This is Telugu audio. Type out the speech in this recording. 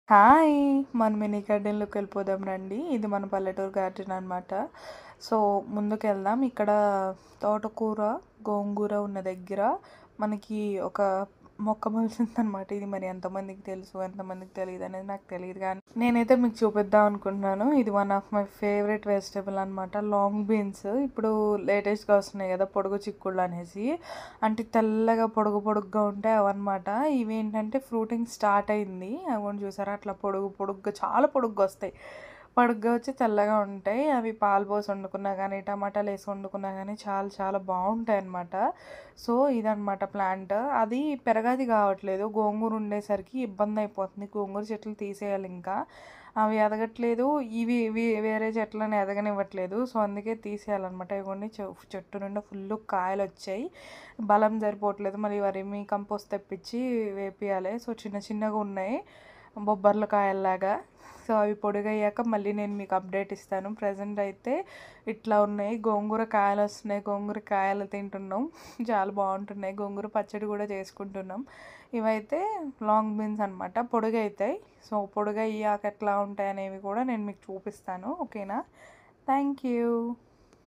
హాయ్! మన మినీ గార్డెన్‌లోకి వెళ్ళిపోదాం రండి. ఇది మన పల్లెటూరు గార్డెన్ అనమాట. సో, ముందుకెళ్దాం. ఇక్కడ తోటకూర, గోంగూర ఉన్న దగ్గర మనకి ఒక మొక్క మొలిచిందనమాట. ఇది మరి ఎంతమందికి తెలుసు, ఎంతమందికి తెలీదనేది నాకు తెలీదు గానీ, నేనైతే మీకు చూపిద్దాం అనుకుంటున్నాను. ఇది one of my favourite vegetable అనమాట. Long beans. ఇప్పుడు లేటెస్ట్‌గా వస్తున్నాయి కదా! పొడుగు చిక్కుళ్ళు అనేసి. అంటే తెల్లగా పొడుగు పొడుగ్గా ఉంటాయి అవన్నమాట. ఇవేంటంటే ఫ్రూటింగ్ స్టార్ట్ అయింది. అగోండి చూసారా అట్లా పొడుగు పొడుగ్గా చాలా పొడుగ్గా వస్తాయి. పొడుగ్గా వచ్చి తెల్లగా ఉంటాయి. అవి పాలు పోసి వండుకున్నా కానీ, టమాటాలు వేసి వండుకున్నా కానీ చాలా చాలా బాగుంటాయన్నమాట. సో ఇదనమాట ప్లాంట్. అది పెరగది కావట్లేదు. గోంగూర ఉండేసరికి ఇబ్బంది అయిపోతుంది. గోంగూర చెట్లు తీసేయాలి ఇంకా. అవి ఎదగట్లేదు. ఇవి వేరే చెట్లను ఎదగనివ్వట్లేదు. సో అందుకే తీసేయాలన్నమాట. ఇవ్వండి చెట్టు నిండా ఫుల్ కాయలు వచ్చాయి. బలం సరిపోవట్లేదు. మళ్ళీ వర్మీ కంపోస్ట్ తెప్పించి వేపియాలి. సో చిన్న చిన్నగా ఉన్నాయి, బొబ్బర్ల కాయల్లాగా. సో అవి పొడిగయ్యాక మళ్ళీ నేను మీకు అప్డేట్ ఇస్తాను. ప్రజెంట్ అయితే ఇట్లా ఉన్నాయి. గోంగూర కాయలు వస్తున్నాయి. గోంగూర కాయలు తింటున్నాం. చాలా బాగుంటున్నాయి. గోంగూర పచ్చడి కూడా చేసుకుంటున్నాం. ఇవైతే లాంగ్ బీన్స్ అనమాట. పొడుగైతాయి. సో పొడుగయ్యాక ఎట్లా ఉంటాయి అనేవి కూడా నేను మీకు చూపిస్తాను. ఓకేనా? Thank you.